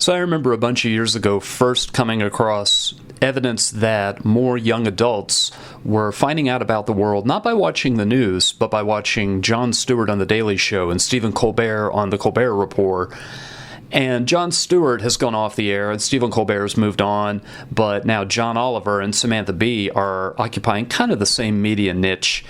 So I remember a bunch of years ago first coming across evidence that more young adults were finding out about the world not by watching the news, but by watching Jon Stewart on The Daily Show and Stephen Colbert on The Colbert Report. And Jon Stewart has gone off the air, and Stephen Colbert has moved on, but now John Oliver and Samantha Bee are occupying kind of the same media niche.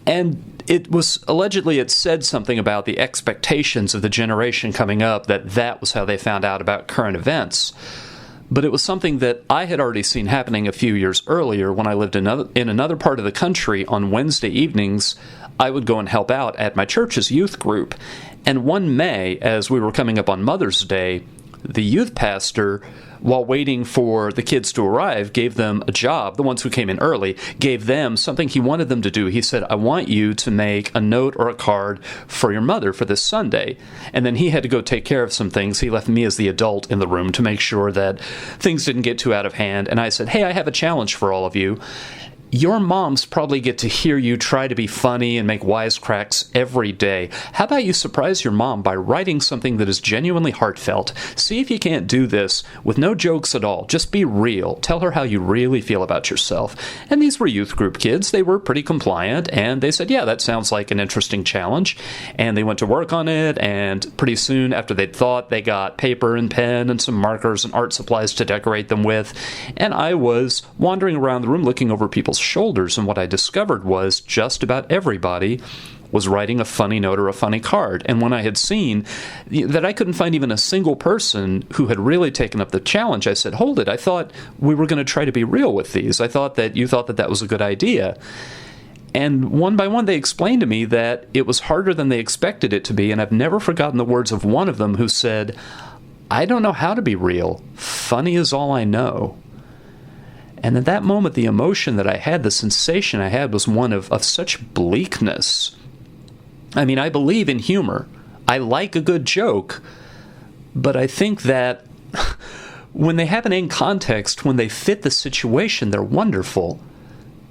And it said something about the expectations of the generation coming up, that was how they found out about current events. But it was something that I had already seen happening a few years earlier when I lived in another part of the country. On Wednesday evenings, I would go and help out at my church's youth group. And one May, as we were coming up on Mother's Day, the youth pastor, while waiting for the kids to arrive, gave them a job. The ones who came in early gave them something he wanted them to do. He said, I want you to make a note or a card for your mother for this Sunday. And then he had to go take care of some things. He left me as the adult in the room to make sure that things didn't get too out of hand. And I said, hey, I have a challenge for all of you. Your moms probably get to hear you try to be funny and make wisecracks every day. How about you surprise your mom by writing something that is genuinely heartfelt? See if you can't do this with no jokes at all. Just be real. Tell her how you really feel about yourself. And these were youth group kids. They were pretty compliant, and they said, yeah, that sounds like an interesting challenge. And they went to work on it, and pretty soon after they'd thought, they got paper and pen and some markers and art supplies to decorate them with. And I was wandering around the room looking over people's shoulders, and what I discovered was just about everybody was writing a funny note or a funny card. And when I had seen that I couldn't find even a single person who had really taken up the challenge, I said, hold it, I thought we were going to try to be real with these. I thought that you thought that was a good idea. And one by one, they explained to me that it was harder than they expected it to be, and I've never forgotten the words of one of them who said, I don't know how to be real. Funny is all I know. And at that moment, the emotion that I had, the sensation I had, was one of such bleakness. I mean, I believe in humor. I like a good joke. But I think that when they happen in context, when they fit the situation, they're wonderful.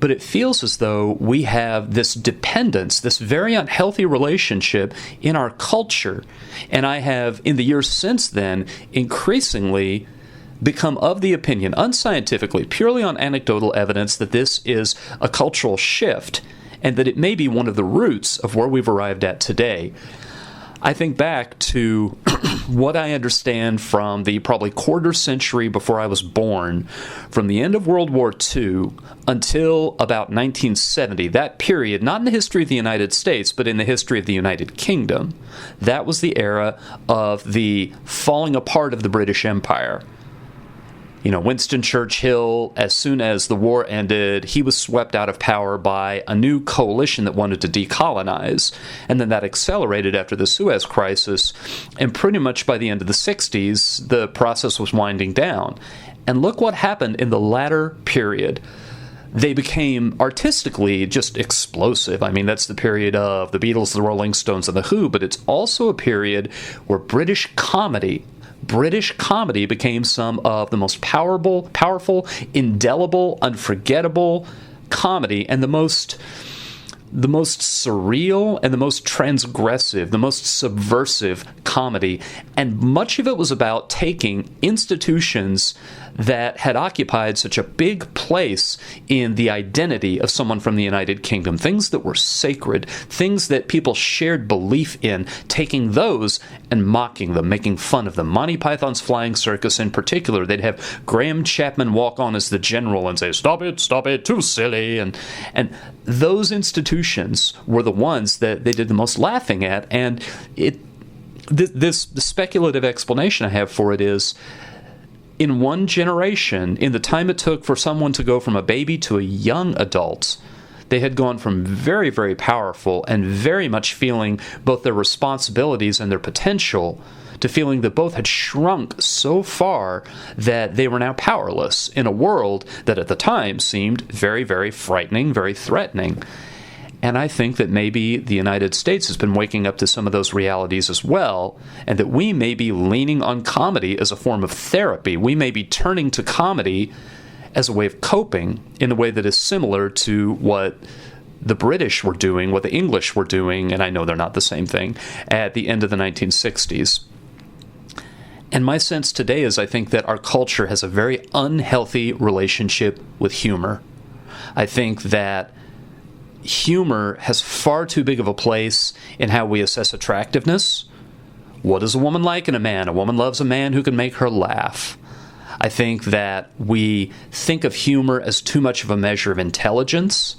But it feels as though we have this dependence, this very unhealthy relationship in our culture. And I have, in the years since then, increasingly become of the opinion, unscientifically, purely on anecdotal evidence, that this is a cultural shift and that it may be one of the roots of where we've arrived at today. I think back to what I understand from the probably quarter century before I was born, from the end of World War II until about 1970, that period, not in the history of the United States, but in the history of the United Kingdom. That was the era of the falling apart of the British Empire. You know, Winston Churchill, as soon as the war ended, he was swept out of power by a new coalition that wanted to decolonize. And then that accelerated after the Suez Crisis. And pretty much by the end of the 60s, the process was winding down. And look what happened in the latter period. They became artistically just explosive. I mean, that's the period of the Beatles, the Rolling Stones, and the Who, but it's also a period where British comedy became some of the most powerful, indelible, unforgettable comedy, and the most surreal and the most transgressive, the most subversive comedy. And much of it was about taking institutions that had occupied such a big place in the identity of someone from the United Kingdom, things that were sacred, things that people shared belief in, taking those and mocking them, making fun of them. Monty Python's Flying Circus in particular, they'd have Graham Chapman walk on as the general and say, stop it, too silly. And those institutions were the ones that they did the most laughing at. And the speculative explanation I have for it is, in one generation, in the time it took for someone to go from a baby to a young adult, they had gone from very, very powerful and very much feeling both their responsibilities and their potential to feeling that both had shrunk so far that they were now powerless in a world that at the time seemed very, very frightening, very threatening. And I think that maybe the United States has been waking up to some of those realities as well, and that we may be leaning on comedy as a form of therapy. We may be turning to comedy as a way of coping in a way that is similar to what the British were doing, what the English were doing, and I know they're not the same thing, at the end of the 1960s. And my sense today is I think that our culture has a very unhealthy relationship with humor. I think that humor has far too big of a place in how we assess attractiveness. What is a woman like in a man? A woman loves a man who can make her laugh. I think that we think of humor as too much of a measure of intelligence.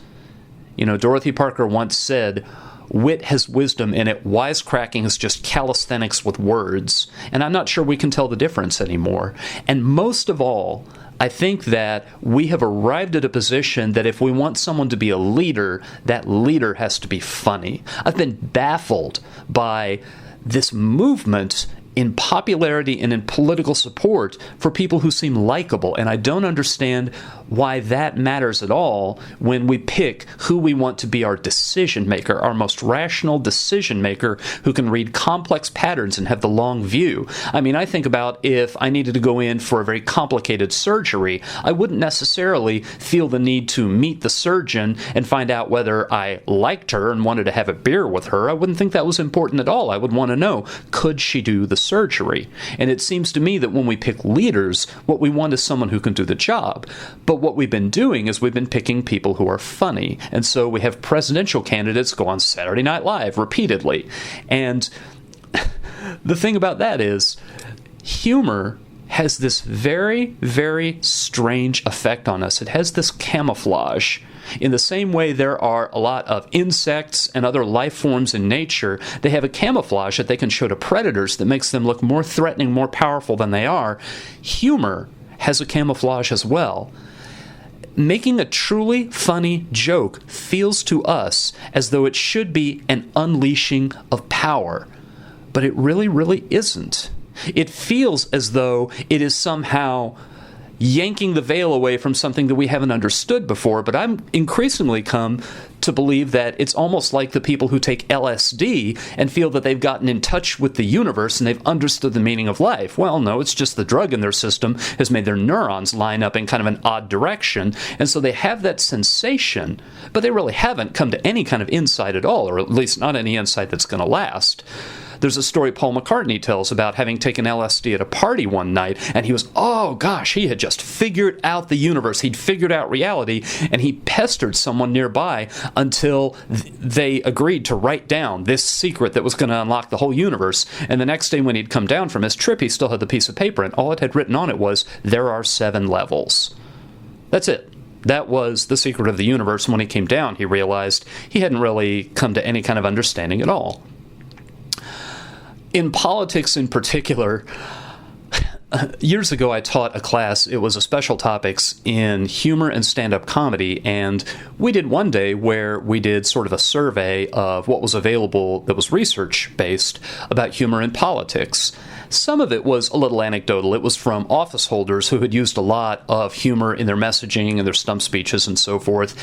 You know, Dorothy Parker once said, "Wit has wisdom in it. Wisecracking is just calisthenics with words." And I'm not sure we can tell the difference anymore. And most of all, I think that we have arrived at a position that if we want someone to be a leader, that leader has to be funny. I've been baffled by this movement in popularity and in political support for people who seem likable. And I don't understand why that matters at all when we pick who we want to be our decision maker, our most rational decision maker who can read complex patterns and have the long view. I mean, I think about if I needed to go in for a very complicated surgery, I wouldn't necessarily feel the need to meet the surgeon and find out whether I liked her and wanted to have a beer with her. I wouldn't think that was important at all. I would want to know, could she do the surgery? And it seems to me that when we pick leaders, what we want is someone who can do the job. But what we've been doing is we've been picking people who are funny. And so we have presidential candidates go on Saturday Night Live repeatedly. And the thing about that is humor has this very, very strange effect on us. It has this camouflage. In the same way there are a lot of insects and other life forms in nature, they have a camouflage that they can show to predators that makes them look more threatening, more powerful than they are. Humor has a camouflage as well. Making a truly funny joke feels to us as though it should be an unleashing of power, but it really, really isn't. It feels as though it is somehow yanking the veil away from something that we haven't understood before, but I'm increasingly come to believe that it's almost like the people who take LSD and feel that they've gotten in touch with the universe and they've understood the meaning of life. Well, no, it's just the drug in their system has made their neurons line up in kind of an odd direction, and so they have that sensation, but they really haven't come to any kind of insight at all, or at least not any insight that's going to last. There's a story Paul McCartney tells about having taken LSD at a party one night, and he was, oh gosh, he had just figured out the universe. He'd figured out reality, and he pestered someone nearby until they agreed to write down this secret that was going to unlock the whole universe. And the next day when he'd come down from his trip, he still had the piece of paper, and all it had written on it was, "There are 7 levels." That's it. That was the secret of the universe. And when he came down, he realized he hadn't really come to any kind of understanding at all. In politics in particular, years ago I taught a class, it was a special topics in humor and stand-up comedy, and we did one day where we did sort of a survey of what was available that was research-based about humor in politics. Some of it was a little anecdotal. It was from office holders who had used a lot of humor in their messaging and their stump speeches and so forth.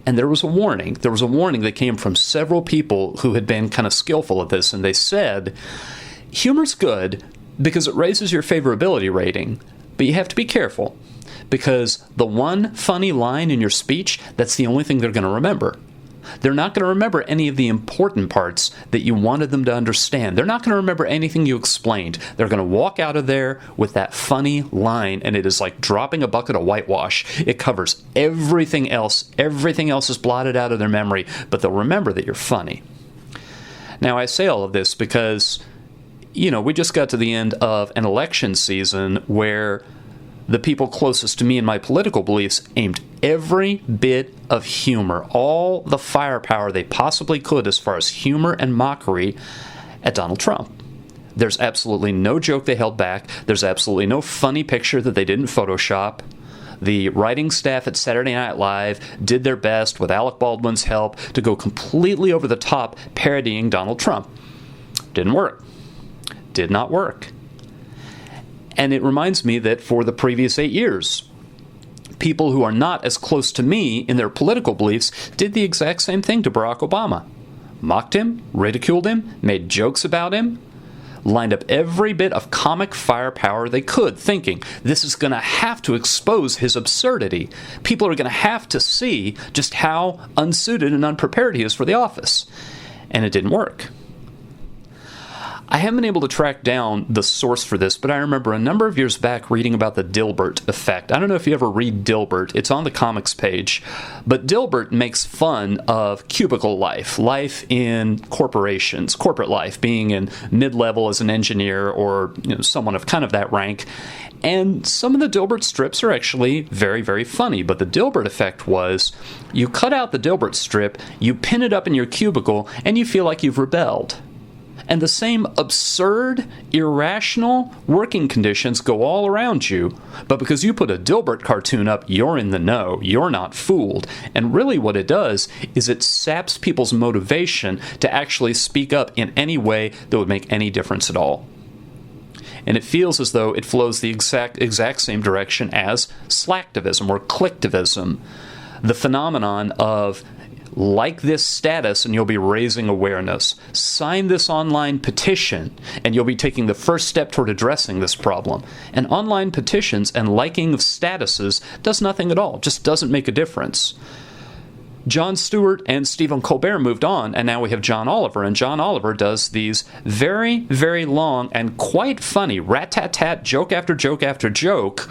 And there was a warning. There was a warning that came from several people who had been kind of skillful at this, and they said, humor's good because it raises your favorability rating, but you have to be careful because the one funny line in your speech, that's the only thing they're going to remember. They're not going to remember any of the important parts that you wanted them to understand. They're not going to remember anything you explained. They're going to walk out of there with that funny line, and it is like dropping a bucket of whitewash. It covers everything else. Everything else is blotted out of their memory, but they'll remember that you're funny. Now, I say all of this because, you know, we just got to the end of an election season where the people closest to me and my political beliefs aimed every bit of humor, all the firepower they possibly could as far as humor and mockery at Donald Trump. There's absolutely no joke they held back. There's absolutely no funny picture that they didn't Photoshop. The writing staff at Saturday Night Live did their best, with Alec Baldwin's help, to go completely over the top parodying Donald Trump. Didn't work. Did not work. And it reminds me that for the previous 8 years, people who are not as close to me in their political beliefs did the exact same thing to Barack Obama. Mocked him, ridiculed him, made jokes about him, lined up every bit of comic firepower they could, thinking this is going to have to expose his absurdity. People are going to have to see just how unsuited and unprepared he is for the office. And it didn't work. I haven't been able to track down the source for this, but I remember a number of years back reading about the Dilbert effect. I don't know if you ever read Dilbert. It's on the comics page. But Dilbert makes fun of cubicle life, life in corporations, corporate life, being in mid-level as an engineer or someone of kind of that rank. And some of the Dilbert strips are actually very, very funny. But the Dilbert effect was you cut out the Dilbert strip, you pin it up in your cubicle, and you feel like you've rebelled. And the same absurd, irrational working conditions go all around you. But because you put a Dilbert cartoon up, you're in the know. You're not fooled. And really what it does is it saps people's motivation to actually speak up in any way that would make any difference at all. And it feels as though it flows the exact same direction as slacktivism or clicktivism. The phenomenon of like this status and you'll be raising awareness. Sign this online petition and you'll be taking the first step toward addressing this problem. And online petitions and liking of statuses does nothing at all, just doesn't make a difference. Jon Stewart and Stephen Colbert moved on, and now we have John Oliver, and John Oliver does these very, very long and quite funny rat-tat-tat, joke after joke after joke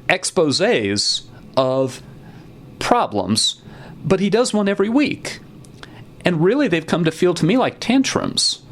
exposés of problems, but he does one every week. And really they've come to feel to me like tantrums.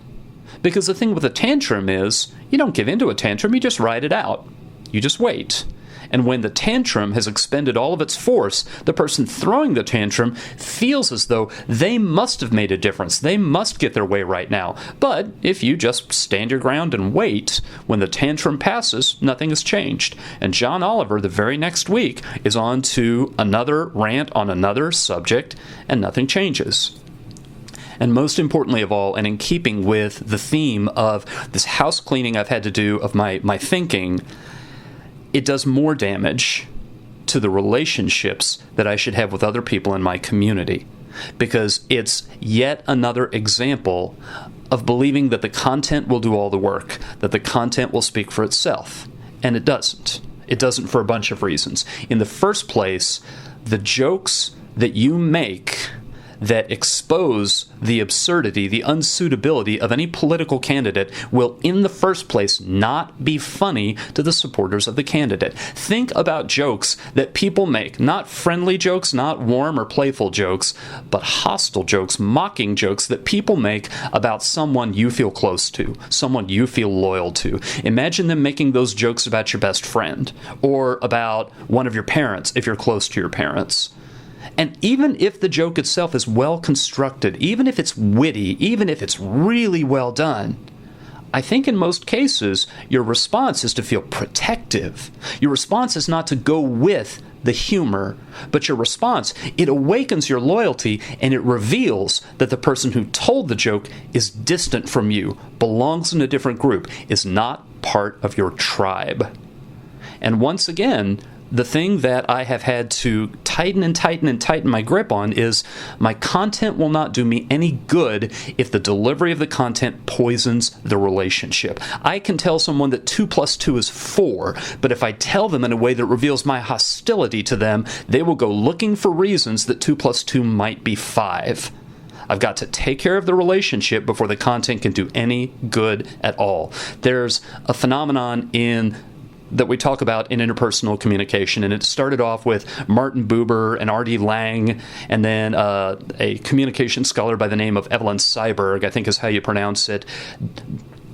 Because the thing with a tantrum is, you don't give into a tantrum, you just ride it out. You just wait. And when the tantrum has expended all of its force, the person throwing the tantrum feels as though they must have made a difference. They must get their way right now. But if you just stand your ground and wait, when the tantrum passes, nothing has changed. And John Oliver, the very next week, is on to another rant on another subject, and nothing changes. And most importantly of all, and in keeping with the theme of this house cleaning I've had to do of my thinking, it does more damage to the relationships that I should have with other people in my community. Because it's yet another example of believing that the content will do all the work, that the content will speak for itself. And it doesn't. It doesn't for a bunch of reasons. In the first place, the jokes that you make that expose the absurdity, the unsuitability of any political candidate will, in the first place, not be funny to the supporters of the candidate. Think about jokes that people make, not friendly jokes, not warm or playful jokes, but hostile jokes, mocking jokes that people make about someone you feel close to, someone you feel loyal to. Imagine them making those jokes about your best friend, or about one of your parents, if you're close to your parents. And even if the joke itself is well constructed, even if it's witty, even if it's really well done, I think in most cases your response is to feel protective. Your response is not to go with the humor, but your response, it awakens your loyalty and it reveals that the person who told the joke is distant from you, belongs in a different group, is not part of your tribe. And once again, the thing that I have had to tighten and tighten and tighten my grip on is my content will not do me any good if the delivery of the content poisons the relationship. I can tell someone that 2 + 2 is 4, but if I tell them in a way that reveals my hostility to them, they will go looking for reasons that 2 + 2 might be 5. I've got to take care of the relationship before the content can do any good at all. There's a phenomenon that we talk about in interpersonal communication, and it started off with Martin Buber and R.D. Laing, and then a communication scholar by the name of Evelyn Seiberg, I think is how you pronounce it,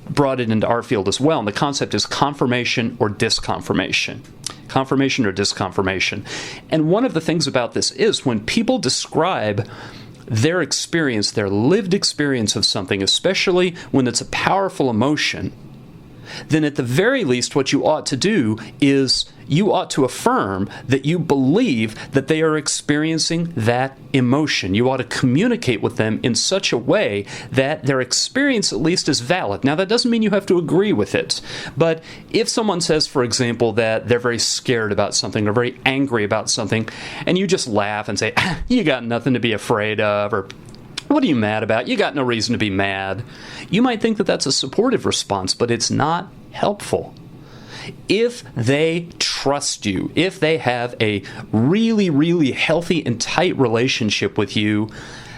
brought it into our field as well, and the concept is confirmation or disconfirmation. Confirmation or disconfirmation. And one of the things about this is when people describe their experience, their lived experience of something, especially when it's a powerful emotion, then at the very least what you ought to do is you ought to affirm that you believe that they are experiencing that emotion. You ought to communicate with them in such a way that their experience at least is valid. Now, that doesn't mean you have to agree with it, but if someone says, for example, that they're very scared about something or very angry about something, and you just laugh and say, you got nothing to be afraid of, or what are you mad about? You got no reason to be mad. You might think that that's a supportive response, but it's not helpful. If they trust you, if they have a really, really healthy and tight relationship with you,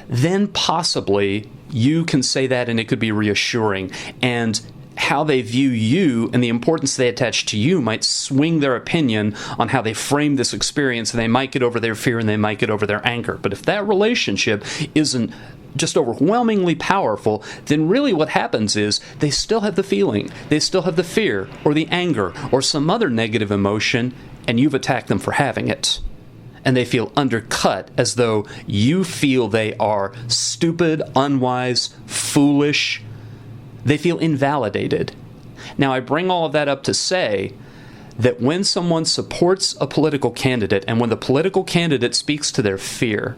then possibly you can say that and it could be reassuring. And how they view you and the importance they attach to you might swing their opinion on how they frame this experience, and they might get over their fear and they might get over their anger. But if that relationship isn't just overwhelmingly powerful, then really what happens is they still have the feeling, they still have the fear or the anger or some other negative emotion, and you've attacked them for having it. And they feel undercut, as though you feel they are stupid, unwise, foolish. They feel invalidated. Now, I bring all of that up to say that when someone supports a political candidate, and when the political candidate speaks to their fear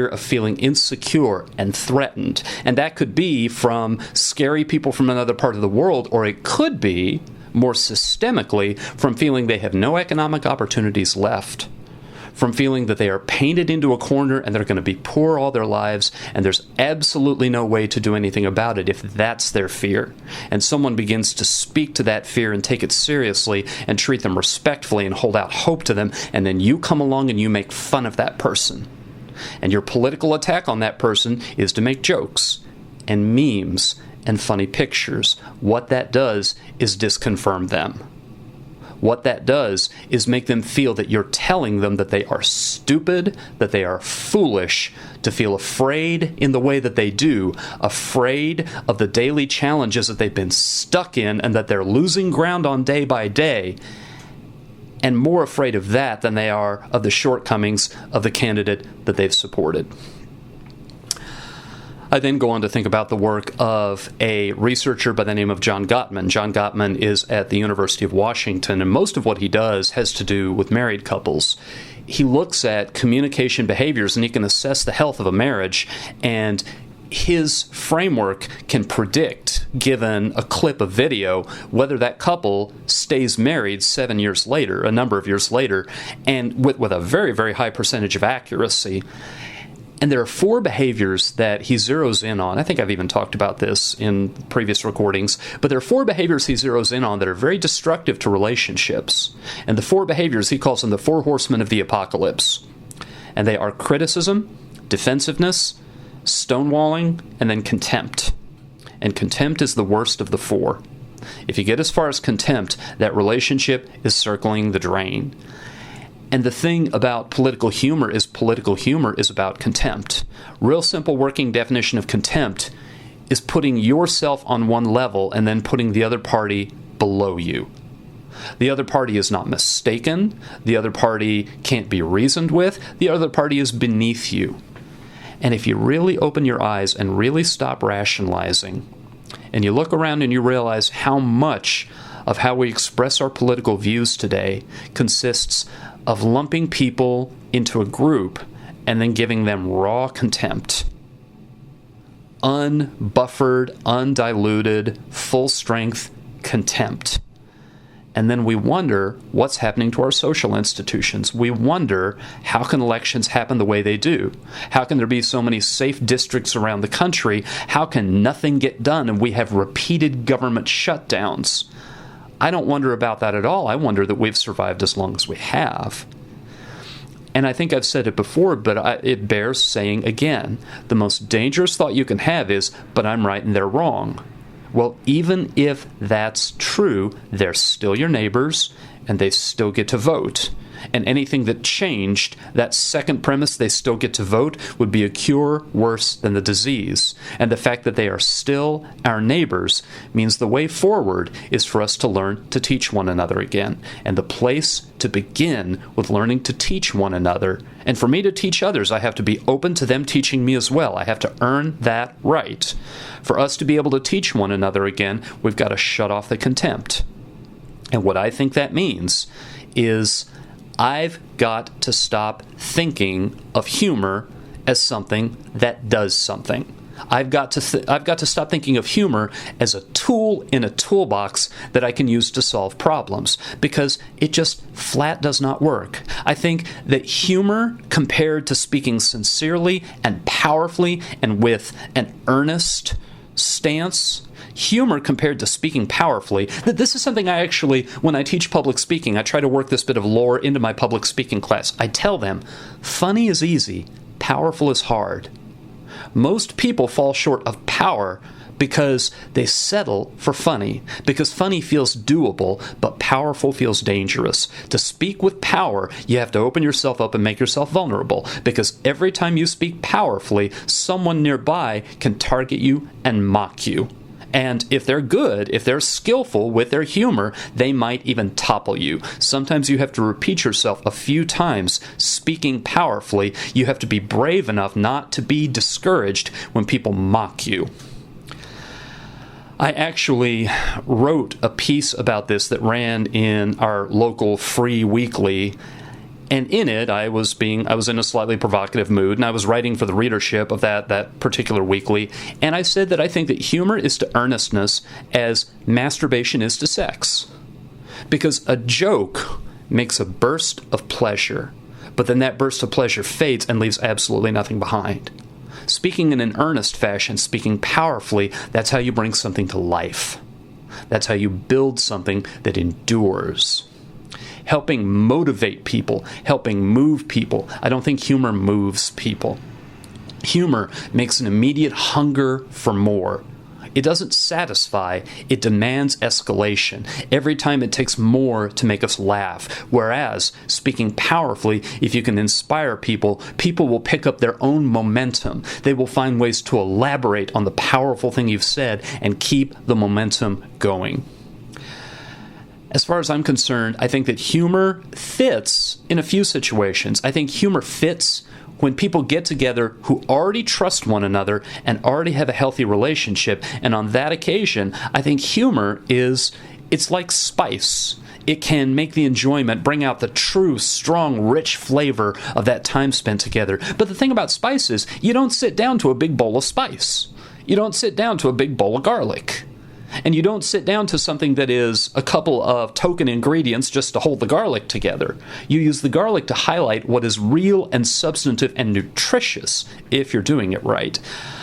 of feeling insecure and threatened, and that could be from scary people from another part of the world, or it could be, more systemically, from feeling they have no economic opportunities left, from feeling that they are painted into a corner and they're going to be poor all their lives, and there's absolutely no way to do anything about it if that's their fear. And someone begins to speak to that fear and take it seriously and treat them respectfully and hold out hope to them, and then you come along and you make fun of that person. And your political attack on that person is to make jokes and memes and funny pictures. What that does is disconfirm them. What that does is make them feel that you're telling them that they are stupid, that they are foolish, to feel afraid in the way that they do, afraid of the daily challenges that they've been stuck in and that they're losing ground on day by day, and more afraid of that than they are of the shortcomings of the candidate that they've supported. I then go on to think about the work of a researcher by the name of John Gottman. John Gottman is at the University of Washington, and most of what he does has to do with married couples. He looks at communication behaviors, and he can assess the health of a marriage, and his framework can predict, given a clip of video, whether that couple stays married 7 years later, a number of years later, and with a very, very high percentage of accuracy. And there are 4 behaviors that he zeroes in on. I think I've even talked about this in previous recordings. But there are 4 behaviors he zeroes in on that are very destructive to relationships. And the 4 behaviors, he calls them the 4 horsemen of the apocalypse. And they are criticism, defensiveness, stonewalling, and then contempt. And contempt is the worst of the 4. If you get as far as contempt, that relationship is circling the drain. And the thing about political humor is about contempt. Real simple working definition of contempt is putting yourself on one level and then putting the other party below you. The other party is not mistaken. The other party can't be reasoned with. The other party is beneath you. And if you really open your eyes and really stop rationalizing, and you look around and you realize how much of how we express our political views today consists of lumping people into a group and then giving them raw contempt. Unbuffered, undiluted, full-strength contempt. And then we wonder what's happening to our social institutions. We wonder, how can elections happen the way they do? How can there be so many safe districts around the country? How can nothing get done and we have repeated government shutdowns? I don't wonder about that at all. I wonder that we've survived as long as we have. And I think I've said it before, but it bears saying again. The most dangerous thought you can have is, but I'm right and they're wrong. Well, even if that's true, they're still your neighbors, and they still get to vote. And anything that changed, that second premise, they still get to vote, would be a cure worse than the disease. And the fact that they are still our neighbors means the way forward is for us to learn to teach one another again. And the place to begin with learning to teach one another. And for me to teach others, I have to be open to them teaching me as well. I have to earn that right. For us to be able to teach one another again, we've got to shut off the contempt. And what I think that means is I've got to stop thinking of humor as something that does something. I've got to stop thinking of humor as a tool in a toolbox that I can use to solve problems, because it just flat does not work. I think that humor, compared to speaking sincerely and powerfully and with an earnest stance, humor compared to speaking powerfully, that this is something I actually, when I teach public speaking, I try to work this bit of lore into my public speaking class. I tell them, funny is easy, powerful is hard. Most people fall short of power because they settle for funny, because funny feels doable, but powerful feels dangerous. To speak with power, you have to open yourself up and make yourself vulnerable, because every time you speak powerfully, someone nearby can target you and mock you. And if they're good, if they're skillful with their humor, they might even topple you. Sometimes you have to repeat yourself a few times. Speaking powerfully, you have to be brave enough not to be discouraged when people mock you. I actually wrote a piece about this that ran in our local free weekly. And in it, I was in a slightly provocative mood, and I was writing for the readership of that particular weekly. And I said that I think that humor is to earnestness as masturbation is to sex. Because a joke makes a burst of pleasure, but then that burst of pleasure fades and leaves absolutely nothing behind. Speaking in an earnest fashion, speaking powerfully, that's how you bring something to life. That's how you build something that endures. Helping motivate people, helping move people. I don't think humor moves people. Humor makes an immediate hunger for more. It doesn't satisfy, it demands escalation. Every time it takes more to make us laugh. Whereas, speaking powerfully, if you can inspire people, people will pick up their own momentum. They will find ways to elaborate on the powerful thing you've said and keep the momentum going. As far as I'm concerned, I think that humor fits in a few situations. I think humor fits when people get together who already trust one another and already have a healthy relationship. And on that occasion, I think humor it's like spice. It can make the enjoyment, bring out the true, strong, rich flavor of that time spent together. But the thing about spice is, you don't sit down to a big bowl of spice. You don't sit down to a big bowl of garlic. And you don't sit down to something that is a couple of token ingredients just to hold the garlic together. You use the garlic to highlight what is real and substantive and nutritious if you're doing it right.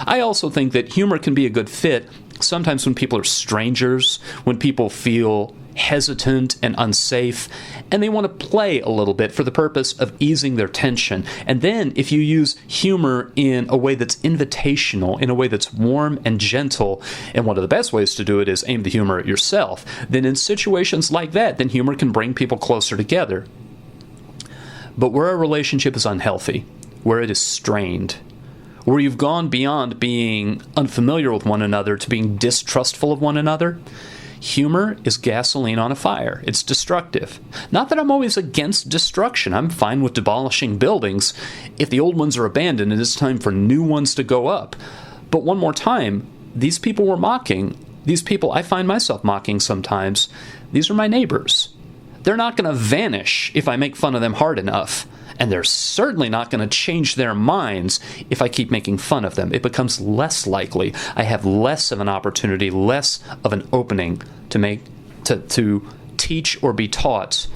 I also think that humor can be a good fit sometimes when people are strangers, when people feel hesitant and unsafe, and they want to play a little bit for the purpose of easing their tension. And then if you use humor in a way that's invitational, in a way that's warm and gentle, and one of the best ways to do it is aim the humor at yourself, then in situations like that, then humor can bring people closer together. But where a relationship is unhealthy, where it is strained, where you've gone beyond being unfamiliar with one another to being distrustful of one another, humor is gasoline on a fire. It's destructive. Not that I'm always against destruction. I'm fine with demolishing buildings if the old ones are abandoned and it's time for new ones to go up. But one more time, these people were mocking. These people I find myself mocking sometimes. These are my neighbors. They're not going to vanish if I make fun of them hard enough. And they're certainly not going to change their minds if I keep making fun of them. It becomes less likely. I have less of an opportunity, less of an opening to teach or be taught,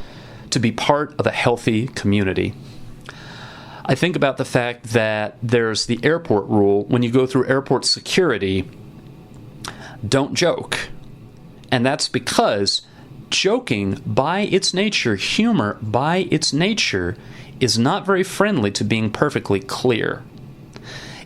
to be part of a healthy community. I think about the fact that there's the airport rule. When you go through airport security, don't joke. And that's because joking, by its nature, humor, by its nature, is not very friendly to being perfectly clear.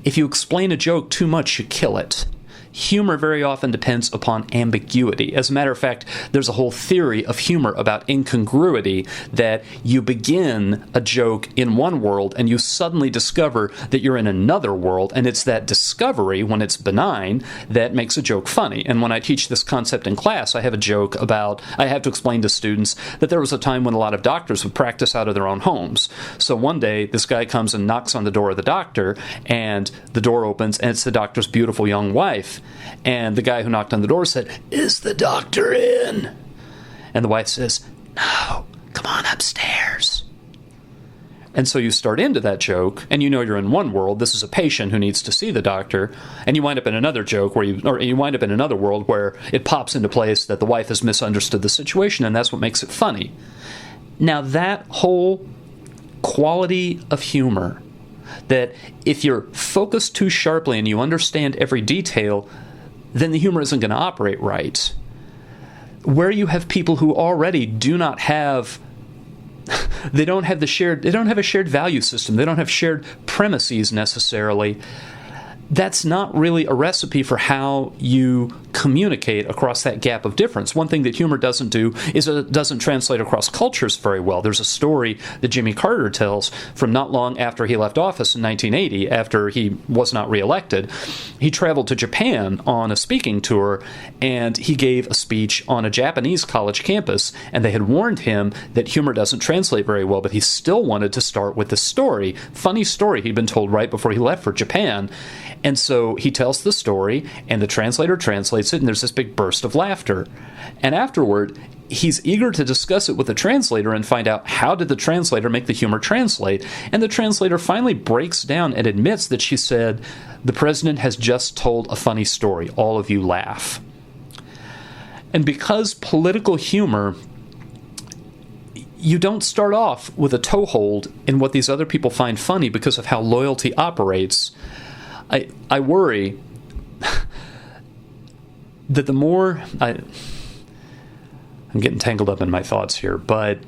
If you explain a joke too much, you kill it. Humor very often depends upon ambiguity. As a matter of fact, there's a whole theory of humor about incongruity, that you begin a joke in one world and you suddenly discover that you're in another world, and it's that discovery, when it's benign, that makes a joke funny. And when I teach this concept in class, I have a joke about, I have to explain to students that there was a time when a lot of doctors would practice out of their own homes. So one day, this guy comes and knocks on the door of the doctor, and the door opens, and it's the doctor's beautiful young wife. And the guy who knocked on the door said, "Is the doctor in?" And the wife says, "No, come on upstairs." And so you start into that joke, and you know you're in one world. This is a patient who needs to see the doctor, and you wind up in another joke you wind up in another world where it pops into place that the wife has misunderstood the situation, and that's what makes it funny. Now that whole quality of humor, that if you're focused too sharply and you understand every detail, then the humor isn't going to operate right. Where you have people who already do not have they don't have a shared value system, they don't have shared premises necessarily, that's not really a recipe for how you communicate across that gap of difference. One thing that humor doesn't do is it doesn't translate across cultures very well. There's a story that Jimmy Carter tells from not long after he left office in 1980, after he was not reelected. He traveled to Japan on a speaking tour, and he gave a speech on a Japanese college campus, and they had warned him that humor doesn't translate very well, but he still wanted to start with this story, funny story he'd been told right before he left for Japan. And so he tells the story, and the translator translates it, and there's this big burst of laughter. And afterward, he's eager to discuss it with the translator and find out how did the translator make the humor translate. And the translator finally breaks down and admits that she said, "The president has just told a funny story. All of you laugh." And because political humor, you don't start off with a toehold in what these other people find funny because of how loyalty operates. I worry that the more I'm getting tangled up in my thoughts here, but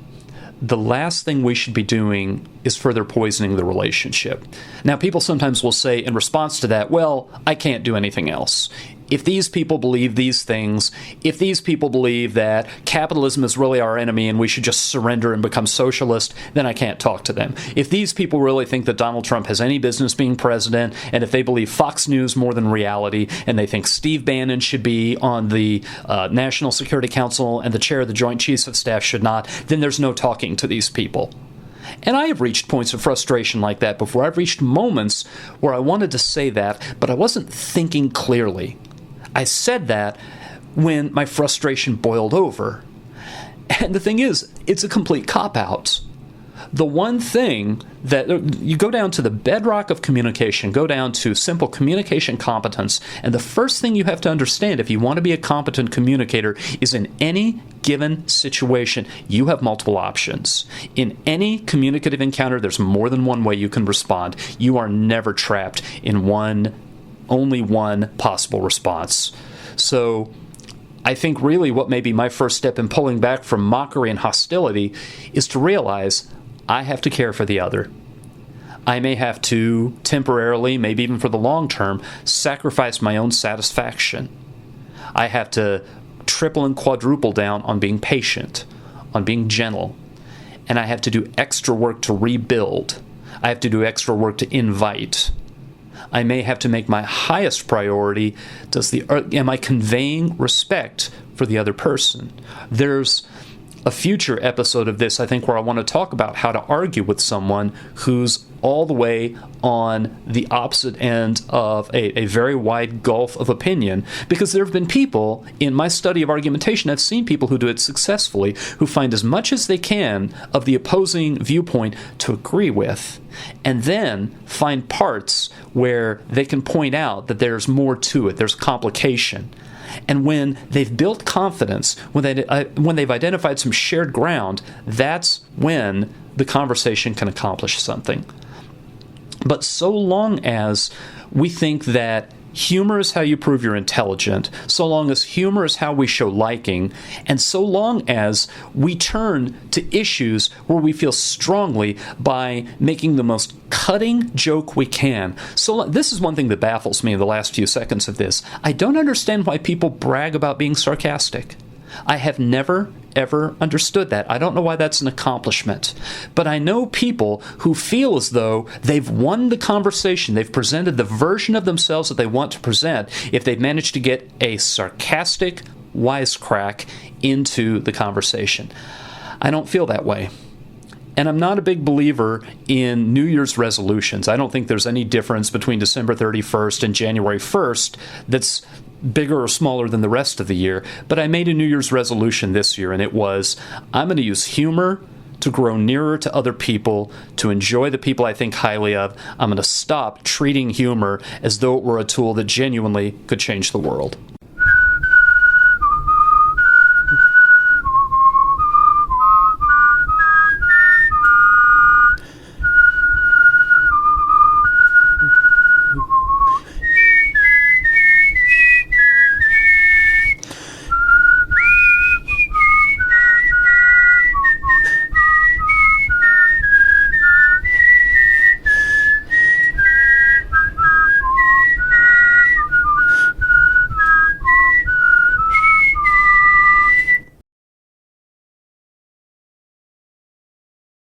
the last thing we should be doing is further poisoning the relationship. Now, people sometimes will say in response to that, well, I can't do anything else. If these people believe these things, if these people believe that capitalism is really our enemy and we should just surrender and become socialist, then I can't talk to them. If these people really think that Donald Trump has any business being president, and if they believe Fox News more than reality, and they think Steve Bannon should be on the National Security Council and the chair of the Joint Chiefs of Staff should not, then there's no talking to these people. And I have reached points of frustration like that before. I've reached moments where I wanted to say that, but I wasn't thinking clearly. I said that when my frustration boiled over. And the thing is, it's a complete cop-out. The one thing that you go down to the bedrock of communication, go down to simple communication competence, and the first thing you have to understand if you want to be a competent communicator is in any given situation, you have multiple options. In any communicative encounter, there's more than one way you can respond. You are never trapped in only one possible response. So I think really what may be my first step in pulling back from mockery and hostility is to realize I have to care for the other. I may have to temporarily, maybe even for the long term, sacrifice my own satisfaction. I have to triple and quadruple down on being patient, on being gentle, and I have to do extra work to rebuild. I have to do extra work to invite. I may have to make my highest priority, am I conveying respect for the other person? There's a future episode of this, I think, where I want to talk about how to argue with someone who's all the way on the opposite end of a very wide gulf of opinion, because there have been people in my study of argumentation, I've seen people who do it successfully, who find as much as they can of the opposing viewpoint to agree with, and then find parts where they can point out that there's more to it, there's complication. And when they've built confidence, when they've identified some shared ground, that's when the conversation can accomplish something. But so long as we think that humor is how you prove you're intelligent, so long as humor is how we show liking, and so long as we turn to issues where we feel strongly by making the most cutting joke we can. So this is one thing that baffles me in the last few seconds of this. I don't understand why people brag about being sarcastic. I have never, ever understood that. I don't know why that's an accomplishment. But I know people who feel as though they've won the conversation, they've presented the version of themselves that they want to present if they've managed to get a sarcastic wisecrack into the conversation. I don't feel that way. And I'm not a big believer in New Year's resolutions. I don't think there's any difference between December 31st and January 1st that's bigger or smaller than the rest of the year. But I made a New Year's resolution this year, and it was, I'm going to use humor to grow nearer to other people, to enjoy the people I think highly of. I'm going to stop treating humor as though it were a tool that genuinely could change the world.